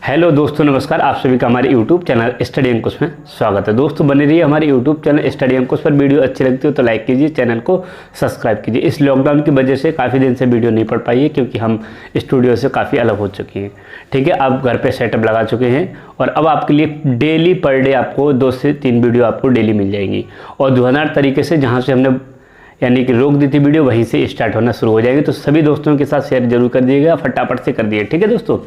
Hello दोस्तों, नमस्कार। आप सभी का हमारे यूट्यूब चैनल स्टडी अंकुश में स्वागत है। दोस्तों बने रहिए हमारे यूट्यूब चैनल स्टडी अंकुश पर। वीडियो अच्छी लगती हो तो लाइक कीजिए, चैनल को सब्सक्राइब कीजिए। इस लॉकडाउन की वजह से काफ़ी दिन से वीडियो नहीं पड़ पाई है क्योंकि हम स्टूडियो से काफ़ी अलग हो चुके हैं। ठीक है, अब घर पर सेटअप लगा चुके हैं और अब आपके लिए डेली पर डे आपको 2 से 3 वीडियो आपको डेली मिल जाएंगी। और धुआंधार तरीके से जहाँ से हमने यानी कि रोक दी थी वीडियो, वहीं से स्टार्ट होना शुरू हो जाएगी। तो सभी दोस्तों के साथ शेयर जरूर कर दिएगा, फटाफट से कर दिए। ठीक है दोस्तों।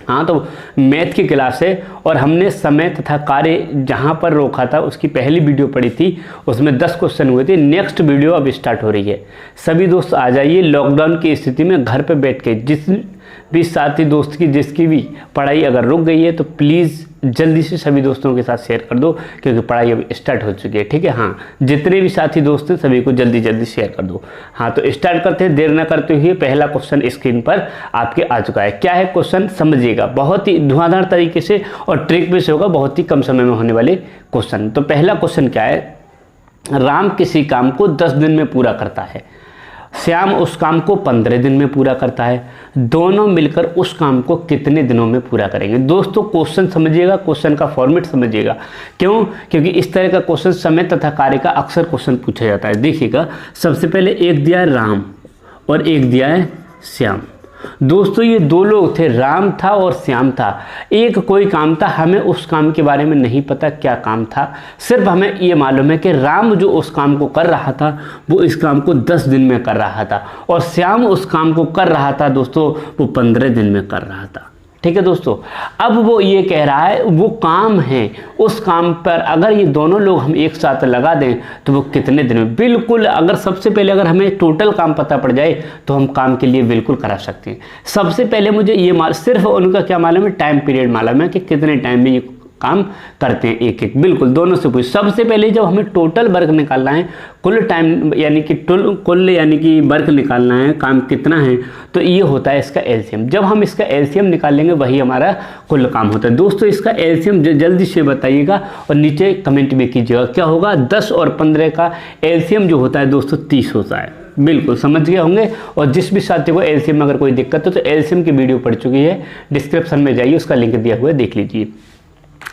हाँ, तो मैथ की क्लास है और हमने समय तथा कार्य जहाँ पर रोका था उसकी पहली वीडियो पड़ी थी, उसमें 10 क्वेश्चन हुए थे। नेक्स्ट वीडियो अब स्टार्ट हो रही है। सभी दोस्त आ जाइए। लॉकडाउन की स्थिति में घर पे बैठ के जिस भी साथी दोस्त की जिसकी भी पढ़ाई अगर रुक गई है तो प्लीज़ जल्दी से सभी दोस्तों के साथ शेयर कर दो क्योंकि पढ़ाई अब स्टार्ट हो चुकी है। ठीक है, हाँ, जितने भी साथी दोस्त हैं सभी को जल्दी जल्दी शेयर कर दो। हाँ, तो स्टार्ट करते हैं, देर ना करते हुए। पहला क्वेश्चन स्क्रीन पर आपके आ चुका है। क्या है क्वेश्चन समझिएगा, बहुत ही धुआंधार तरीके से और ट्रिक भी से होगा, बहुत ही कम समय में होने वाले क्वेश्चन। तो पहला क्वेश्चन क्या है, राम किसी काम को 10 दिन में पूरा करता है, श्याम उस काम को 15 दिन में पूरा करता है, दोनों मिलकर उस काम को कितने दिनों में पूरा करेंगे। दोस्तों क्वेश्चन समझिएगा, क्वेश्चन का फॉर्मेट समझिएगा। क्यों? क्योंकि इस तरह का क्वेश्चन समय तथा कार्य का अक्सर क्वेश्चन पूछा जाता है। देखिएगा, सबसे पहले एक दिया है राम और एक दिया है श्याम। दोस्तों ये 2 लोग थे, राम था और श्याम था। एक कोई काम था, हमें उस काम के बारे में नहीं पता क्या काम था, सिर्फ हमें ये मालूम है कि राम जो उस काम को कर रहा था वो इस काम को 10 दिन में कर रहा था और श्याम उस काम को कर रहा था दोस्तों वो 15 दिन में कर रहा था। ठीक है दोस्तों, अब वो ये कह रहा है वो काम है, उस काम पर अगर ये दोनों लोग हम एक साथ लगा दें तो वो कितने दिन में। बिल्कुल, अगर सबसे पहले अगर हमें टोटल काम पता पड़ जाए तो हम काम के लिए बिल्कुल करा सकते हैं। सबसे पहले मुझे ये सिर्फ उनका क्या मालूम है, टाइम पीरियड मालूम है कि कितने टाइम में ये काम करते हैं एक एक। बिल्कुल, दोनों से पूछ। सबसे पहले जब हमें टोटल वर्क निकालना है, कुल टाइम यानी कि कुल यानी कि वर्क निकालना है, काम कितना है, तो ये होता है इसका एलसीएम। जब हम इसका एलसीएम निकालेंगे वही हमारा कुल काम होता है। दोस्तों इसका एलसीएम जल्दी से बताइएगा और नीचे कमेंट में कीजिएगा क्या होगा। 10 और 15 का एलसीएम जो होता है दोस्तों 30 होता है। बिल्कुल समझ गए होंगे। और जिस भी साथी को एलसीएम में अगर कोई दिक्कत हो तो एलसीएम की वीडियो पड़ चुकी है, डिस्क्रिप्शन में जाइए, उसका लिंक दिया हुआ है, देख लीजिए।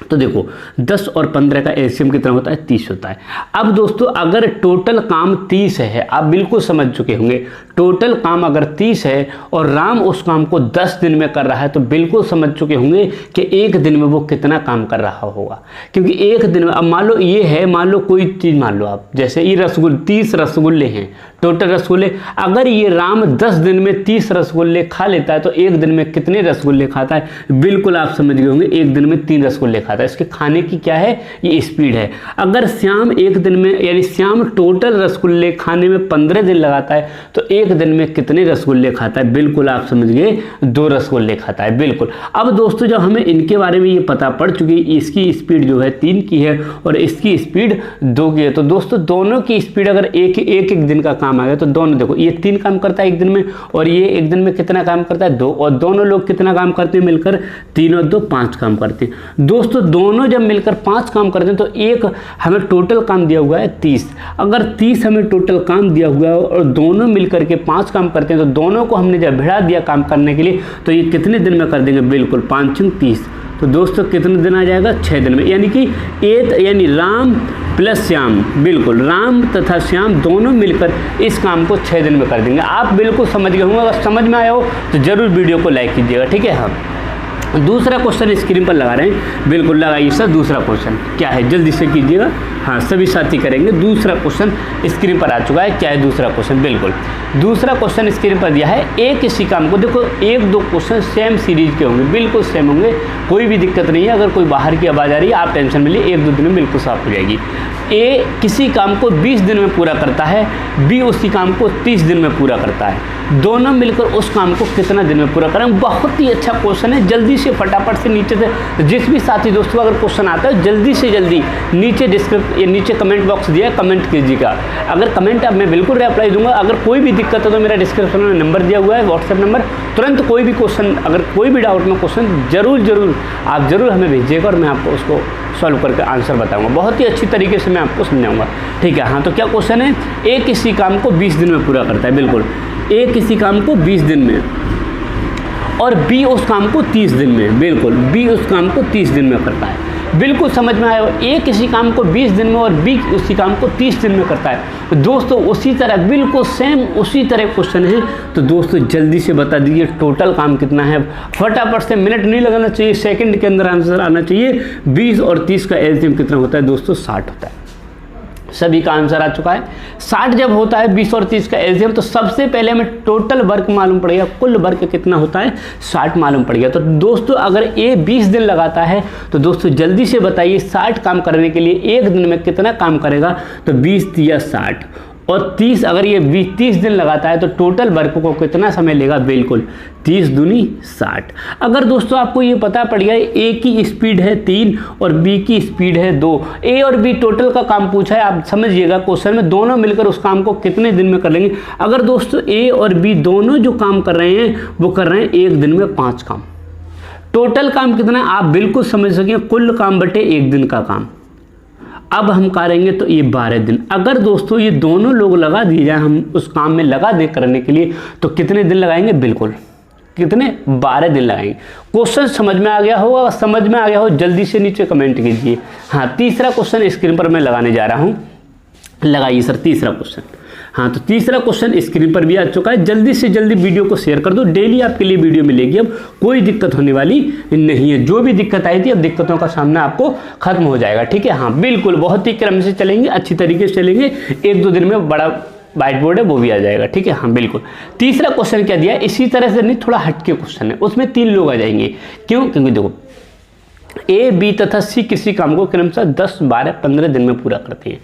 तो देखो 10 और 15 का एलसीएम कितना होता है, 30 होता है। अब दोस्तों अगर टोटल काम 30 है, आप बिल्कुल समझ चुके होंगे, टोटल काम अगर 30 है और राम उस काम को 10 दिन में कर रहा है तो बिल्कुल समझ चुके होंगे कि एक दिन में वो कितना काम कर रहा होगा। क्योंकि एक दिन में, अब मान लो ये है, मान लो कोई चीज़ मान लो आप, जैसे ये 30 रसगुल्ले हैं, टोटल रसगुल्ले। अगर ये राम 10 दिन में 30 रसगुल्ले खा लेता है तो एक दिन में कितने रसगुल्ले खाता है, बिल्कुल आप समझ गए होंगे, एक दिन में 3 रसगुल्ले खाता है। इसके खाने की क्या है, ये स्पीड है। अगर श्याम एक दिन में यानी श्याम टोटल रसगुल्ले खाने में 15 दिन लगाता है तो एक दिन में कितने रसगुल्ले खाता है, बिल्कुल आप समझ गए, 2 रसगुल्ले खाता है। बिल्कुल। अब दोस्तों जब हमें इनके बारे में ये पता पड़ चुकी, इसकी स्पीड जो है 3 की है और इसकी स्पीड 2 की है, तो दोस्तों दोनों की स्पीड अगर एक दिन का काम आ गया तो दोनों देखो, ये 3 काम करता है एक दिन में और ये एक दिन में कितना काम करता है, 2। और दोनों लोग कितना काम करते हैं मिलकर, 3 और 2 5 काम करते हैं। दोस्तों दोनों जब मिलकर 5 काम करते हैं तो एक हमें टोटल काम दिया हुआ है 30। अगर 30 हमें टोटल काम दिया हुआ है और दोनों मिलकर के 5 काम करते हैं तो दोनों को हमने जब भिड़ा दिया काम करने के लिए तो ये कितने दिन में कर देंगे, बिल्कुल 5 × 30। तो दोस्तों कितने दिन आ जाएगा, 6 दिन में। यानी कि यानी राम प्लस श्याम, बिल्कुल राम तथा श्याम दोनों मिलकर इस काम को 6 दिन में कर देंगे। आप बिल्कुल समझ गए होंगे। अगर समझ में आया हो तो जरूर वीडियो को लाइक कीजिएगा। ठीक है। हाँ, दूसरा क्वेश्चन स्क्रीन पर लगा रहे हैं, बिल्कुल लगाइए सर। दूसरा क्वेश्चन क्या है, जल्दी से कीजिएगा। हाँ, सभी साथी करेंगे। दूसरा क्वेश्चन स्क्रीन पर आ चुका है। क्या है दूसरा क्वेश्चन, बिल्कुल दूसरा क्वेश्चन स्क्रीन पर दिया है। एक किसी काम को, देखो 1-2 क्वेश्चन सेम सीरीज के होंगे, बिल्कुल सेम होंगे, कोई भी दिक्कत नहीं है। अगर कोई बाहर की आवाज़ आ रही है आप टेंशन में लिए, 1-2 दिन में बिल्कुल साफ हो जाएगी। ए किसी काम को 20 दिन में पूरा करता है, बी उसी काम को 30 दिन में पूरा करता है, दोनों मिलकर उस काम को कितना दिन में पूरा करें। बहुत ही अच्छा क्वेश्चन है। जल्दी से फटाफट से नीचे से जिस भी साथी दोस्तों अगर क्वेश्चन आता है जल्दी से जल्दी नीचे कमेंट बॉक्स दिया है, कमेंट कीजिएगा। अगर कमेंट अब मैं बिल्कुल रिप्लाई दूंगा। अगर कोई भी दिक्कत हो तो मेरा डिस्क्रिप्शन में नंबर दिया हुआ है, व्हाट्सएप नंबर। तुरंत कोई भी क्वेश्चन, अगर कोई भी डाउट में क्वेश्चन जरूर आप हमें भेजिएगा और मैं आपको उसको सॉल्व करके आंसर बताऊंगा। बहुत ही अच्छी तरीके से मैं आपको समझाऊंगा। ठीक है। हाँ, तो क्या क्वेश्चन है, ए किसी काम को 20 दिन में पूरा करता है। बिल्कुल, ए किसी काम को 20 दिन में और बी उस काम को 30 दिन में, बिल्कुल बी उस काम को 30 दिन में करता है। बिल्कुल समझ में आया, ए किसी काम को 20 दिन में और बी उसी काम को 30 दिन में करता है। दोस्तों उसी तरह बिल्कुल सेम उसी तरह क्वेश्चन है। तो दोस्तों जल्दी से बता दीजिए टोटल काम कितना है, फटाफट से, मिनट नहीं लगाना चाहिए, सेकंड के अंदर आंसर आना चाहिए। 20 और 30 का एलसीएम कितना होता है दोस्तों? 60 होता है। सभी का आंसर आ चुका है। 60 जब होता है 20 और 30 का एलसीएम, तो सबसे पहले हमें टोटल वर्क मालूम पड़ेगा, कुल वर्क कितना होता है? 60 मालूम पड़ गया। तो दोस्तों अगर ए 20 दिन लगाता है तो दोस्तों जल्दी से बताइए 60 काम करने के लिए एक दिन में कितना काम करेगा? तो 20 या 60 और 30, अगर ये 30 दिन लगाता है तो टोटल वर्क को कितना समय लेगा? बिल्कुल 30 दूनी 60। अगर दोस्तों आपको ये पता पड़ गया ए की स्पीड है 3 और बी की स्पीड है 2, ए और बी टोटल का काम पूछा है, आप समझिएगा क्वेश्चन में दोनों मिलकर उस काम को कितने दिन में कर लेंगे। अगर दोस्तों ए और बी दोनों जो काम कर रहे हैं वो कर रहे हैं एक दिन में 5 काम, टोटल काम कितना है आप बिल्कुल समझ सकें, कुल काम बटे एक दिन का काम। अब हम करेंगे तो ये 12 दिन। अगर दोस्तों ये दोनों लोग लगा दिए जाए, हम उस काम में लगा दें करने के लिए, तो कितने दिन लगाएंगे? बिल्कुल कितने? 12 दिन लगाएंगे। क्वेश्चन समझ में आ गया हो? अगर समझ में आ गया हो जल्दी से नीचे कमेंट कीजिए। हाँ, तीसरा क्वेश्चन स्क्रीन पर मैं लगाने जा रहा हूँ, लगाइए सर तीसरा क्वेश्चन। हाँ, तो तीसरा क्वेश्चन स्क्रीन पर भी आ चुका है। जल्दी से जल्दी वीडियो को शेयर कर दो, डेली आपके लिए वीडियो मिलेगी, अब कोई दिक्कत होने वाली नहीं है। जो भी दिक्कत आई थी अब दिक्कतों का सामना आपको खत्म हो जाएगा, ठीक है। हाँ बिल्कुल, बहुत ही क्रम से चलेंगे, अच्छी तरीके से चलेंगे, 1-2 दिन में बड़ा व्हाइट बोर्ड है वो भी आ जाएगा, ठीक है। हाँ बिल्कुल। तीसरा क्वेश्चन क्या दिया, इसी तरह से नहीं, थोड़ा हटके क्वेश्चन है, उसमें 3 लोग आ जाएंगे। क्यों? क्योंकि देखो ए बी तथा सी किसी काम को क्रमशः 10, 12, 15 दिन में पूरा करते हैं।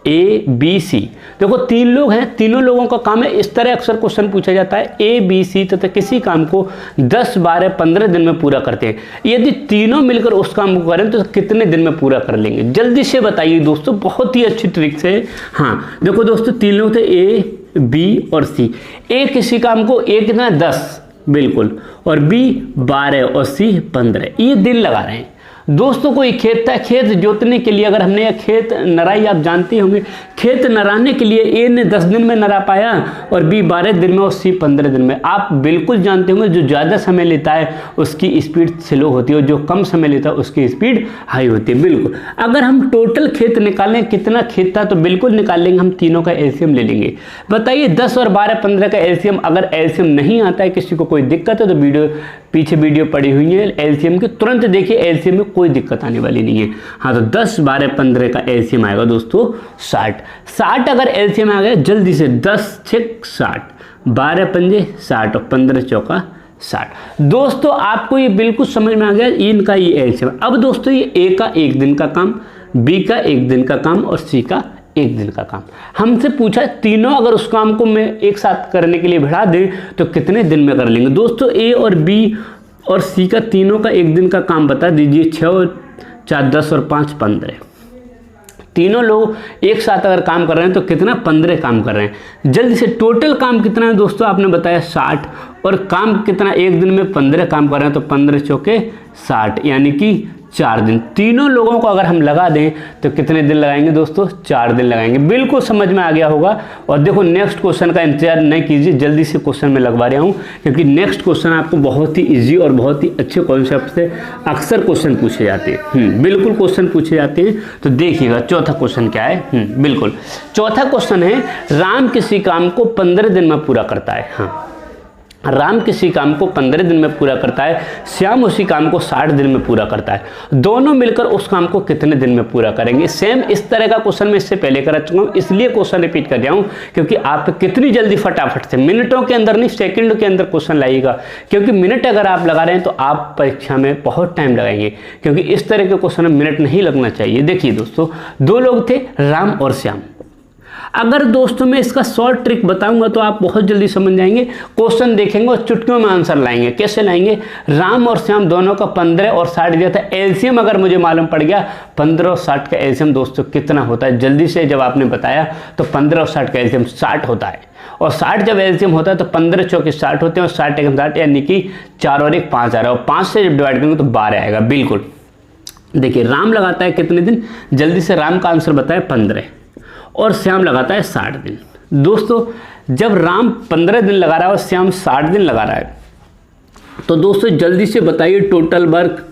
ए बी सी, देखो 3 लोग हैं, तीनों लोगों का काम है, इस तरह अक्सर क्वेश्चन पूछा जाता है। ए बी सी तथा किसी काम को 10, 12, 15 दिन में पूरा करते हैं। यदि तीनों मिलकर उस काम को करें तो कितने दिन में पूरा कर लेंगे? जल्दी से बताइए दोस्तों, बहुत ही अच्छी ट्रिक से। हाँ देखो दोस्तों 3 लोग थे, ए बी और सी। ए किसी काम को ए कितना 10 बिल्कुल, और बी 12 और सी 15, ये दिन लगा रहे हैं। दोस्तों कोई खेत था, खेत जोतने के लिए, अगर हमने यह खेत नराई, आप जानते होंगे, खेत नराने के लिए ए ने 10 दिन में नरा पाया और बी 12 दिन में और सी 15 दिन में। आप बिल्कुल जानते होंगे जो ज़्यादा समय लेता है उसकी स्पीड स्लो होती है और जो कम समय लेता है उसकी स्पीड हाई होती है। बिल्कुल, अगर हम टोटल खेत निकालें कितना खेत था तो बिल्कुल निकाल लेंगे, हम तीनों का एलसीएम ले लेंगे। बताइए 10 और 12, 15 का एलसीएम। अगर एलसीएम नहीं आता है, किसी को कोई दिक्कत है, तो वीडियो पीछे वीडियो पड़ी हुई है एलसीएम की, तुरंत देखिए, एलसीएम में कोई दिक्कत आने वाली नहीं है। हाँ, तो 10, 12, 15 का एलसीएम आएगा दोस्तों 60। 60 अगर एलसीएम आ गया जल्दी से, 10 6 60, 12 पंजे 60 और 15 चौका 60। दोस्तों आपको ये बिल्कुल समझ में आ गया इनका ये एलसीएम। अब दोस्तों ये ए का 1 दिन का काम, बी का 1 दिन का काम और सी का 1 दिन का काम। हमसे पूछा तीनों अगर उस काम को मैं एक साथ करने के लिए बढ़ा दें तो कितने दिन में कर लेंगे? दोस्तों ए और बी और सी का तीनों का 1 दिन का काम बता दीजिए। 6 और 4 10 और 5 15, तीनों लोग एक साथ अगर काम कर रहे हैं तो कितना? 15 काम कर रहे हैं। जल्दी से टोटल काम कितना है दोस्तों? आपने बताया 60, और काम कितना? एक दिन में 15 काम कर रहे हैं, तो 15 चौके 60, यानी कि 4 दिन। तीनों लोगों को अगर हम लगा दें तो कितने दिन लगाएंगे दोस्तों? 4 दिन लगाएंगे। बिल्कुल समझ में आ गया होगा। और देखो नेक्स्ट क्वेश्चन का इंतजार नहीं कीजिए, जल्दी से क्वेश्चन में लगवा रहा हूँ, क्योंकि नेक्स्ट क्वेश्चन आपको बहुत ही इजी और बहुत ही अच्छे कॉन्सेप्ट से अक्सर क्वेश्चन पूछे जाते हैं। बिल्कुल क्वेश्चन पूछे जाते हैं। तो देखिएगा चौथा क्वेश्चन क्या है। बिल्कुल चौथा क्वेश्चन है, राम किसी काम को 15 दिन में पूरा करता है। हाँ, राम किसी काम को 15 दिन में पूरा करता है, श्याम उसी काम को 60 दिन में पूरा करता है। दोनों मिलकर उस काम को कितने दिन में पूरा करेंगे? सेम इस तरह का क्वेश्चन मैं इससे पहले करा चुका हूँ, इसलिए क्वेश्चन रिपीट कर रहा हूँ, क्योंकि आप कितनी जल्दी फटाफट से, मिनटों के अंदर नहीं सेकंडों के अंदर क्वेश्चन लाइएगा। क्योंकि मिनट अगर आप लगा रहे हैं तो आप परीक्षा में बहुत टाइम लगाएंगे, क्योंकि इस तरह के क्वेश्चन में मिनट नहीं लगना चाहिए। देखिए दोस्तों, 2 लोग थे, राम और श्याम। अगर दोस्तों मैं इसका शॉर्ट ट्रिक बताऊंगा तो आप बहुत जल्दी समझ जाएंगे। क्वेश्चन देखेंगे और चुटकियों में आंसर लाएंगे। कैसे लाएंगे? राम और श्याम दोनों का 15 और 60 दिया था। एलसीएम अगर मुझे मालूम पड़ गया 15 और 60 का एलसीएम दोस्तों कितना होता है, जल्दी से जब आपने बताया तो 15 और 60 का एलसीएम 60 होता है। और 60 जब एलसीएम होता है तो 15 चौके 60 होते हैं और 60 एकम 60, यानी कि 4 और 1 5 आ रहा है, और 5 से जब डिवाइड करेंगे तो 12 आएगा। बिल्कुल देखिए, राम लगाता है कितने दिन? जल्दी से राम का आंसर बताए 15, और श्याम लगाता है 60 दिन। दोस्तों जब राम 15 दिन लगा रहा है और श्याम 60 दिन लगा रहा है तो दोस्तों जल्दी से बताइए टोटल वर्क,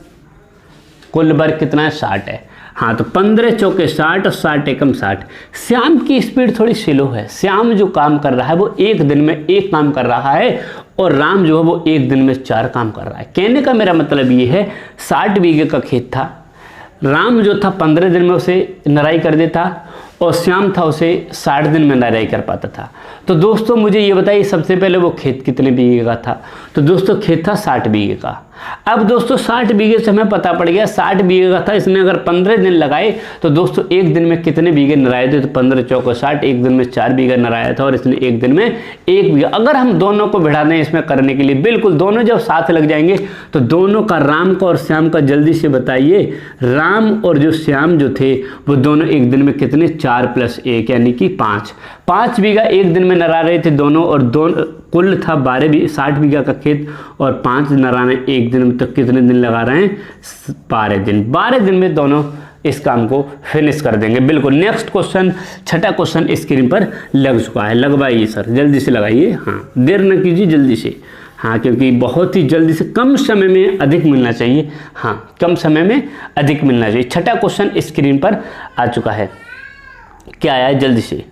कुल वर्क कितना है? 60 है। हाँ, तो 15 चौके 60 और 60 एकम 60। श्याम की स्पीड थोड़ी स्लो है। श्याम जो काम कर रहा है वो एक दिन में एक काम कर रहा है और राम जो है वो एक दिन में 4 काम कर रहा है। कहने का मेरा मतलब ये है 60 बीघे का खेत था, राम जो था 15 दिन में उसे नराई कर देता और श्याम था उसे 60 दिन में नराई कर पाता था। तो दोस्तों मुझे ये बताइए सबसे पहले वो खेत कितने बीघे का था? तो दोस्तों खेत था 60 बीघे का। अब दोस्तों 60 बीघे से हमें पता पड़ गया 60 बीघे का था, इसने अगर 15 दिन लगाए तो दोस्तों एक दिन में कितने बीघे नराए थे? तो 15 चौको 60, एक दिन में 4 बीघा नराया था और इसने एक दिन में 1 बीघा। अगर हम दोनों को बढ़ा दें इसमें करने के लिए, बिल्कुल दोनों जब साथ लग जाएंगे तो दोनों का, राम का और श्याम का, जल्दी से बताइए राम और जो श्याम जो थे वो दोनों एक दिन में कितने? 4 + 1 यानी कि 5 बीघा एक दिन में नरा रहे थे दोनों, और दोनों कुल था 60 बीघा का खेत और 5 नराने एक दिन में, तो कितने दिन लगा रहे हैं? 12 दिन। 12 दिन में दोनों इस काम को फिनिश कर देंगे। बिल्कुल। नेक्स्ट क्वेश्चन, छठा क्वेश्चन स्क्रीन पर लग चुका है। लगवाइए सर, जल्दी से लगाइए। हाँ, देर न कीजिए, जल्दी से। हाँ, क्योंकि बहुत ही जल्दी से, कम समय में अधिक मिलना चाहिए। हाँ, कम समय में अधिक मिलना चाहिए। छठा क्वेश्चन स्क्रीन पर आ चुका है। क्या आया है? जल्दी से।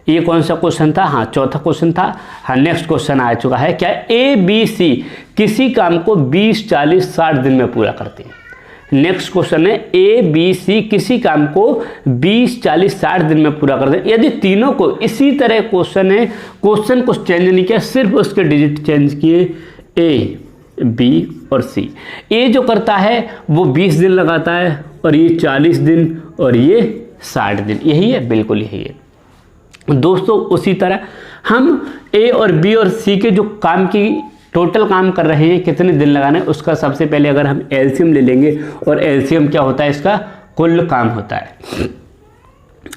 ये कौन सा क्वेश्चन था? हाँ, चौथा क्वेश्चन था। हाँ, नेक्स्ट क्वेश्चन आ चुका है। क्या ABC किसी काम को 20, 40, 60 दिन में पूरा करते हैं? नेक्स्ट क्वेश्चन है ABC किसी काम को 20, 40, 60 दिन में पूरा करते हैं। यदि तीनों को इसी तरह क्वेश्चन है, क्वेश्चन को चेंज नहीं किया, सिर्फ उसके डिजिट चेंज किए, A, B और C। A जो करता है वो 20 दिन लगाता है और ये 40 दिन और ये 60 दिन। यही है, बिल्कुल यही है दोस्तों। उसी तरह हम A और B और C के जो काम की टोटल काम कर रहे हैं, कितने दिन लगाना है, उसका सबसे पहले अगर हम एलसीएम ले लेंगे, और एलसीएम क्या होता है? इसका कुल काम होता है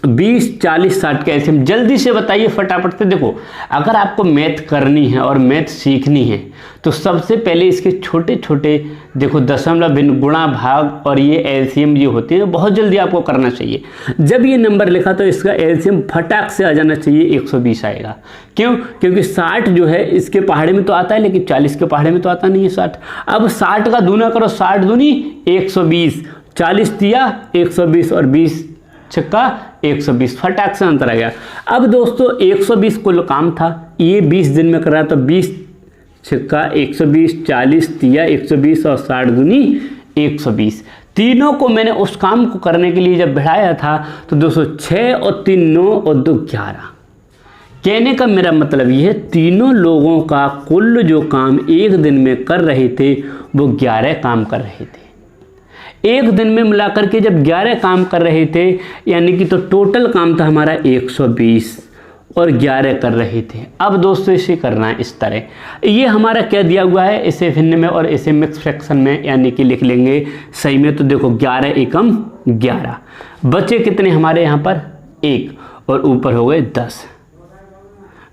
20, 40, 60 का एलसीएम। जल्दी से बताइए फटाफट से। देखो, अगर आपको मैथ करनी है और मैथ सीखनी है तो सबसे पहले इसके छोटे छोटे, देखो, दशमलव, भिन्न, गुणा, भाग और ये एलसीएम जो होते हैं बहुत जल्दी आपको करना चाहिए। जब ये नंबर लिखा तो इसका एलसीएम फटाक से आ जाना चाहिए, 120 आएगा। क्यों? क्योंकि 60 जो है इसके पहाड़े में तो आता है, लेकिन 40 के पहाड़े में तो आता नहीं है 60। अब 60 का दूना करो, 60 दूनी 120, 40 दिया 120 और 20 छक्का 120, फटाक से अंतर आ गया। अब दोस्तों 120 कुल काम था, ये 20 दिन में कर रहा, तो 20 छक्का 120, 40 दिया 120 और 60 दूनी 120। तीनों को मैंने उस काम को करने के लिए जब बढ़ाया था तो दोस्तों 6 और 3 9 और 2 11। कहने का मेरा मतलब ये है तीनों लोगों का कुल जो काम एक दिन में कर रहे थे वो 11 काम कर रहे थे। एक दिन में मिलाकर के जब 11 काम कर रहे थे, यानी कि तो टोटल काम था हमारा 120 और 11 कर रहे थे। अब दोस्तों इसे करना है इस तरह। ये हमारा क्या दिया हुआ है, इसे भिन्न में और इसे मिक्स फ्रैक्शन में, यानी कि लिख लेंगे सही में। तो देखो 11 एकम 11, बचे कितने हमारे यहाँ पर? 1 और ऊपर हो गए 10,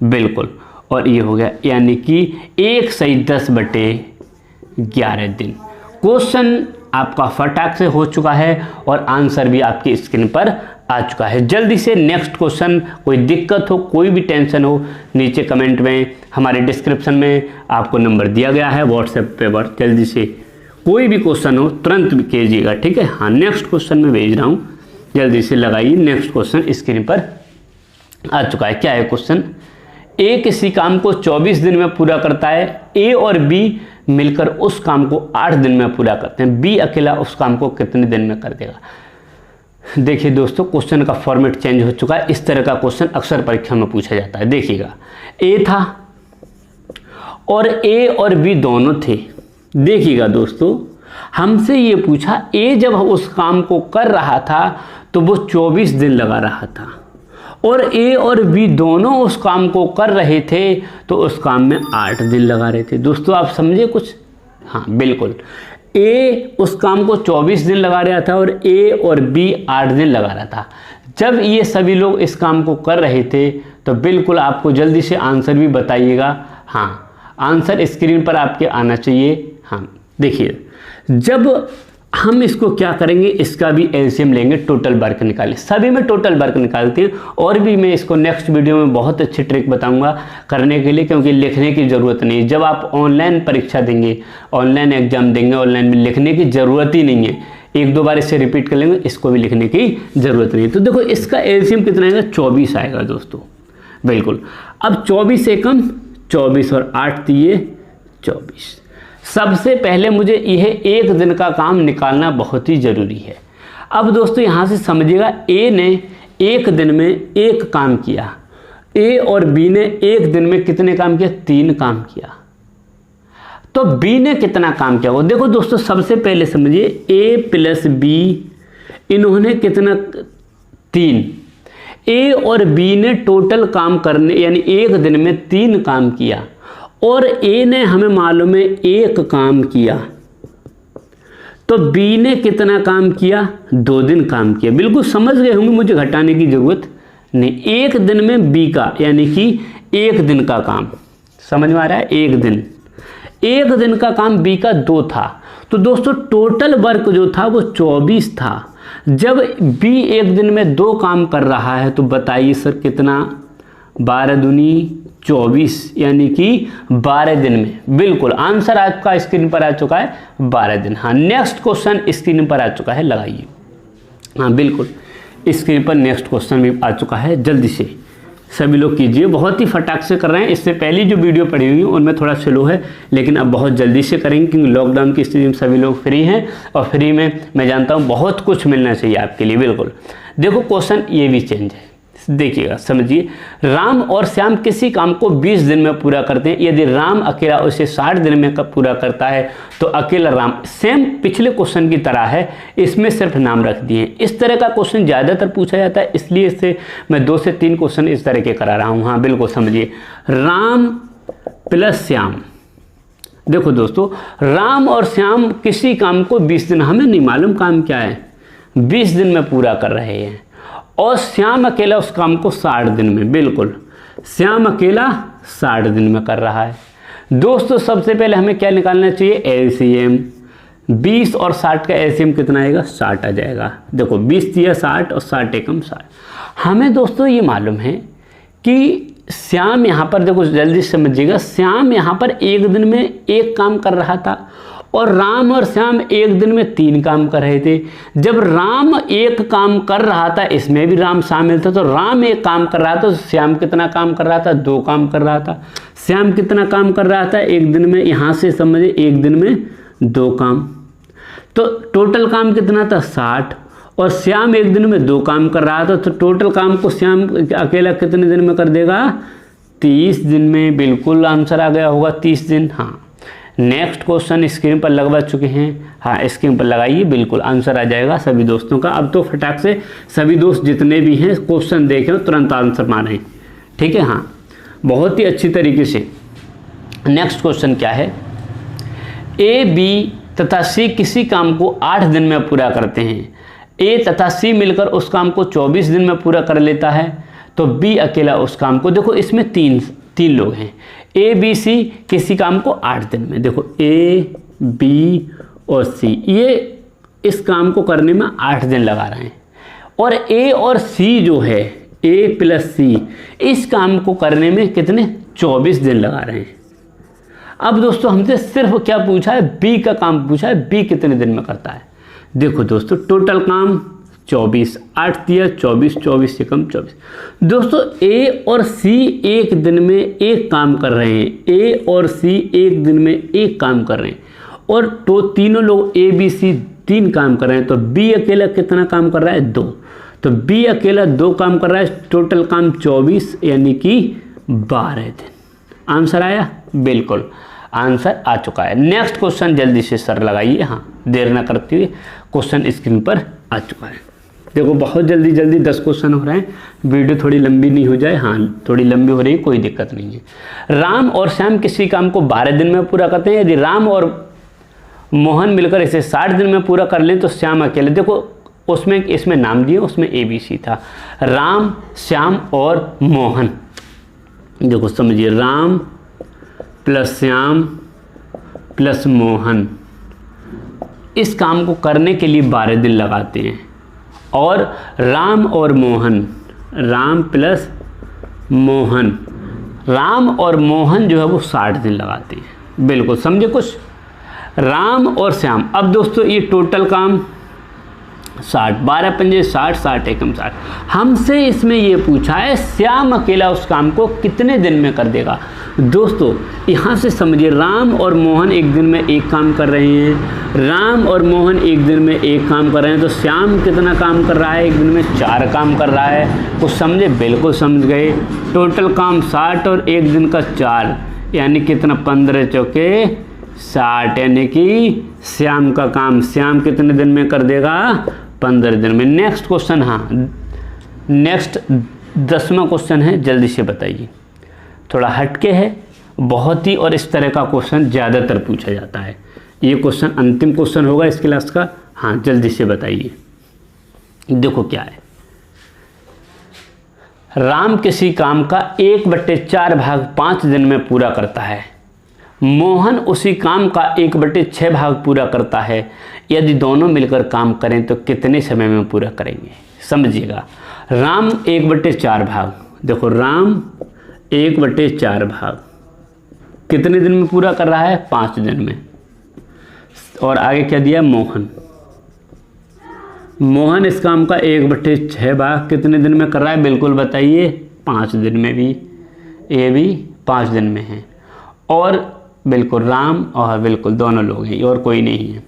बिल्कुल। और ये हो गया, यानी कि 1 सही 10 बटे 11 दिन। क्वेश्चन आपका फटाक से हो चुका है और आंसर भी आपकी स्क्रीन पर आ चुका है। जल्दी से नेक्स्ट क्वेश्चन, कोई दिक्कत हो, कोई भी टेंशन हो, नीचे कमेंट में, हमारे डिस्क्रिप्शन में आपको नंबर दिया गया है व्हाट्सएप पे, पर जल्दी से कोई भी क्वेश्चन हो तुरंत कीजिएगा, ठीक है। हाँ, नेक्स्ट क्वेश्चन में भेज रहा हूँ, जल्दी से लगाइए। नेक्स्ट क्वेश्चन स्क्रीन पर आ चुका है। क्या है क्वेश्चन? ए किसी काम को 24 दिन में पूरा करता है, ए और बी मिलकर उस काम को 8 दिन में पूरा करते हैं, बी अकेला उस काम को कितने दिन में कर देगा? देखिए दोस्तों, क्वेश्चन का फॉर्मेट चेंज हो चुका है। इस तरह का क्वेश्चन अक्सर परीक्षा में पूछा जाता है। देखिएगा, ए था और ए और बी दोनों थे। देखिएगा दोस्तों, हमसे ये पूछा ए जब उस काम को कर रहा था तो वो 24 दिन लगा रहा था, और ए और बी दोनों उस काम को कर रहे थे तो उस काम में 8 दिन लगा रहे थे। दोस्तों आप समझे कुछ? हाँ बिल्कुल, ए उस काम को 24 दिन लगा रहा था और ए और बी 8 दिन लगा रहा था। जब ये सभी लोग इस काम को कर रहे थे तो बिल्कुल आपको जल्दी से आंसर भी बताइएगा। हाँ, आंसर स्क्रीन पर आपके आना चाहिए। हाँ देखिए, जब हम इसको क्या करेंगे, इसका भी एलसीएम लेंगे, टोटल वर्क निकालें। सभी में टोटल वर्क निकालते हैं, और भी मैं इसको नेक्स्ट वीडियो में बहुत अच्छी ट्रिक बताऊंगा करने के लिए, क्योंकि लिखने की ज़रूरत नहीं है। जब आप ऑनलाइन परीक्षा देंगे, ऑनलाइन एग्जाम देंगे, ऑनलाइन में लिखने की ज़रूरत ही नहीं है। एक दो बार इसे रिपीट कर लेंगे, इसको भी लिखने की ज़रूरत नहीं है। तो देखो इसका एलसीएम कितना आएगा, 24 आएगा दोस्तों, बिल्कुल। अब 24 से कम 24 और 8 दिए 24। सबसे पहले मुझे यह एक दिन का काम निकालना बहुत ही ज़रूरी है। अब दोस्तों यहाँ से समझिएगा, ए ने एक दिन में एक काम किया, ए और बी ने एक दिन में कितने काम किया, 3 काम किया। तो बी ने कितना काम किया वो देखो दोस्तों, सबसे पहले समझिए ए प्लस बी, इन्होंने कितना 3। ए और बी ने टोटल काम करने यानी एक दिन में 3 काम किया, और ए ने हमें मालूम है 1 काम किया। तो बी ने कितना काम किया, 2 दिन काम किया। बिल्कुल समझ गए होंगे, मुझे घटाने की जरूरत नहीं। एक दिन में बी का यानी कि एक दिन का काम, समझ में आ रहा है, एक दिन का काम बी का 2 था। तो दोस्तों टोटल वर्क जो था वो 24 था। जब बी एक दिन में 2 काम कर रहा है तो बताइए सर कितना, 12 दूनी 24, यानी कि 12 दिन में। बिल्कुल आंसर आपका स्क्रीन पर आ चुका है, 12 दिन। हाँ, नेक्स्ट क्वेश्चन स्क्रीन पर आ चुका है, लगाइए। हाँ बिल्कुल, स्क्रीन पर नेक्स्ट क्वेश्चन भी आ चुका है, जल्दी से सभी लोग कीजिए। बहुत ही फटाक से कर रहे हैं, इससे पहले जो वीडियो पड़ी हुई उनमें थोड़ा स्लो है, लेकिन अब बहुत जल्दी से करेंगे, क्योंकि लॉकडाउन की स्थिति में सभी लोग फ्री हैं, और फ्री में मैं जानता हूँ बहुत कुछ मिलना चाहिए आपके लिए। बिल्कुल देखो क्वेश्चन ये भी चेंज है, देखिएगा समझिए। राम और श्याम किसी काम को 20 दिन में पूरा करते हैं। यदि राम अकेला उसे 60 दिन में पूरा करता है तो अकेला राम, सेम पिछले क्वेश्चन की तरह है, इसमें सिर्फ नाम रख दिए। इस तरह का क्वेश्चन ज़्यादातर पूछा जाता है, इसलिए इससे मैं 2 से 3 क्वेश्चन इस तरह के करा रहा हूँ। हाँ बिल्कुल समझिए, राम प्लस श्याम। देखो दोस्तों, राम और श्याम किसी काम को 20 दिन, हमें नहीं मालूम काम क्या है, 20 दिन में पूरा कर रहे हैं, और श्याम अकेला उस काम को 60 दिन में। बिल्कुल श्याम अकेला 60 दिन में कर रहा है। दोस्तों सबसे पहले हमें क्या निकालना चाहिए, एलसीएम। 20 और 60 का एलसीएम कितना आएगा, 60 आ जाएगा। देखो 20 दिया 60 और 60 एकम 60। हमें दोस्तों ये मालूम है कि श्याम यहाँ पर, देखो जल्दी समझिएगा, श्याम यहाँ पर एक दिन में 1 काम कर रहा था, और राम और श्याम एक दिन में 3 काम कर रहे थे। जब राम 1 काम कर रहा था, इसमें भी राम शामिल था, तो राम 1 काम कर रहा था, तो श्याम कितना काम कर रहा था, 2 काम कर रहा था। श्याम कितना काम कर रहा था एक दिन में, यहाँ से समझे एक दिन में 2 काम, तो टोटल काम कितना था 60, और श्याम एक दिन में 2 काम कर रहा था, तो टोटल काम को श्याम अकेला कितने दिन में कर देगा, 30 दिन में। बिल्कुल आंसर आ गया होगा 30 दिन। हाँ, नेक्स्ट क्वेश्चन स्क्रीन पर लगवा चुके हैं, हाँ स्क्रीन पर लगाइए, बिल्कुल आंसर आ जाएगा सभी दोस्तों का। अब तो फटाक से सभी दोस्त जितने भी हैं क्वेश्चन देखें तुरंत आंसर मारें, ठीक है। हाँ बहुत ही अच्छी तरीके से। नेक्स्ट क्वेश्चन क्या है, ए बी तथा सी किसी काम को 8 दिन में पूरा करते हैं। ए तथा सी मिलकर उस काम को 24 दिन में पूरा कर लेता है, तो बी अकेला उस काम को, देखो इसमें तीन लोग हैं, ए बी सी किसी काम को 8 दिन में। देखो ए बी और सी, ये इस काम को करने में 8 दिन लगा रहे हैं, और ए और सी जो है, ए प्लस सी, इस काम को करने में कितने 24 दिन लगा रहे हैं। अब दोस्तों हमसे सिर्फ क्या पूछा है, बी का काम पूछा है, बी कितने दिन में करता है। देखो दोस्तों टोटल काम 24, 8 दिया 24, 24 से कम 24। दोस्तों ए और सी एक दिन में 1 काम कर रहे हैं, ए और सी एक दिन में 1 काम कर रहे हैं, और तो तीनों लोग ए बी सी 3 काम कर रहे हैं, तो बी अकेला कितना काम कर रहा है 2, तो बी अकेला 2 काम कर रहा है, टोटल काम 24 यानी कि 12 दिन। आंसर आया, बिल्कुल आंसर आ चुका है। नेक्स्ट क्वेश्चन जल्दी से सर लगाइए, हाँ देर ना करते हुए, क्वेश्चन स्क्रीन पर आ चुका है। देखो बहुत जल्दी 10 क्वेश्चन हो रहे हैं, वीडियो थोड़ी लंबी नहीं हो जाए। हाँ थोड़ी लंबी हो रही है, कोई दिक्कत नहीं है। राम और श्याम किसी काम को 12 दिन में पूरा करते हैं। यदि राम और मोहन मिलकर इसे 60 दिन में पूरा कर लें तो श्याम अकेले, देखो उसमें इसमें नाम दिए, उसमें ए बी सी था, राम श्याम और मोहन। देखो समझिए, राम प्लस श्याम प्लस मोहन, इस काम को करने के लिए 12 दिन लगाते हैं और राम और मोहन, राम प्लस मोहन, राम और मोहन जो है वो 60 दिन लगाते हैं। बिल्कुल समझे कुछ। राम और श्याम, अब दोस्तों ये टोटल काम 60, 12 पंजे 60, 60 एकम 60। हमसे इसमें ये पूछा है श्याम अकेला उस काम को कितने दिन में कर देगा। दोस्तों यहाँ से समझिए, राम और मोहन एक दिन में एक काम कर रहे हैं, राम और मोहन एक दिन में एक काम कर रहे हैं, तो श्याम कितना काम कर रहा है, एक दिन में 4 काम कर रहा है। कुछ समझे, बिल्कुल समझ गए। टोटल काम 60 और एक दिन का 4, यानी कितना, 15 चौके 60, यानी कि श्याम का काम श्याम कितने दिन में कर देगा, 15 दिन में। नेक्स्ट क्वेश्चन, हाँ नेक्स्ट 10वां क्वेश्चन है, जल्दी से बताइए। थोड़ा हटके है बहुत ही, और इस तरह का क्वेश्चन ज़्यादातर पूछा जाता है। ये क्वेश्चन अंतिम क्वेश्चन होगा इस क्लास का। हाँ जल्दी से बताइए। देखो क्या है, राम किसी काम का 1/4 भाग 5 दिन में पूरा करता है, मोहन उसी काम का 1/6 भाग पूरा करता है। यदि दोनों मिलकर काम करें तो कितने समय में पूरा करेंगे। समझिएगा, राम 1/4 भाग, देखो राम 1/4 भाग कितने दिन में पूरा कर रहा है, 5 दिन में। और आगे क्या दिया, मोहन, मोहन इस काम का 1/6 भाग कितने दिन में कर रहा है, बिल्कुल बताइए, 5 दिन में भी, ये भी 5 दिन में है। और बिल्कुल राम और बिल्कुल दोनों लोग हैं और कोई नहीं है।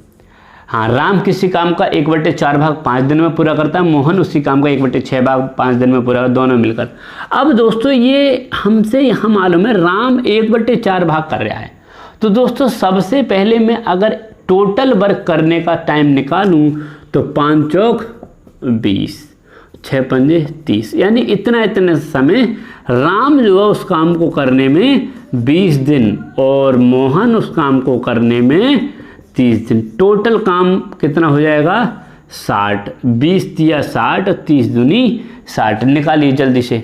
हाँ, राम किसी काम का 1/4 भाग 5 दिन में पूरा करता है, मोहन उसी काम का 1/6 भाग 5 दिन में पूरा, दोनों मिलकर। अब दोस्तों ये हमसे यहाँ मालूम है राम 1/4 भाग कर रहा है, तो दोस्तों सबसे पहले मैं अगर टोटल वर्क करने का टाइम निकालूं तो 5 चौक 20, 6 पंजे 30, यानी इतना समय राम जो है उस काम को करने में 20 दिन और मोहन उस काम को करने में 30 दिन। टोटल काम कितना हो जाएगा, 60, 20 दिया 60, 30 दूनी 60, निकालिए जल्दी से।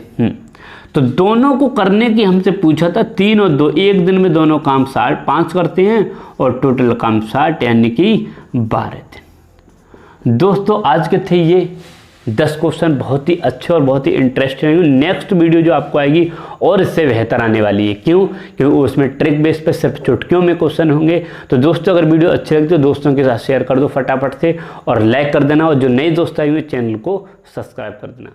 तो दोनों को करने की हमसे पूछा था, 3 और 2, एक दिन में दोनों काम 5 करते हैं और टोटल काम 60, यानी कि 12 दिन। दोस्तों आज के थे ये 10 क्वेश्चन, बहुत ही अच्छे और बहुत ही इंटरेस्टिंग। नेक्स्ट वीडियो जो आपको आएगी और इससे बेहतर आने वाली है। क्यों? क्योंकि उसमें ट्रिक बेस पे सिर्फ चुटकियों में क्वेश्चन होंगे। तो दोस्तों अगर वीडियो अच्छी लगी तो दोस्तों के साथ शेयर कर दो फटाफट से और लाइक कर देना, और जो नए दोस्त आए हुए चैनल को सब्सक्राइब कर देना।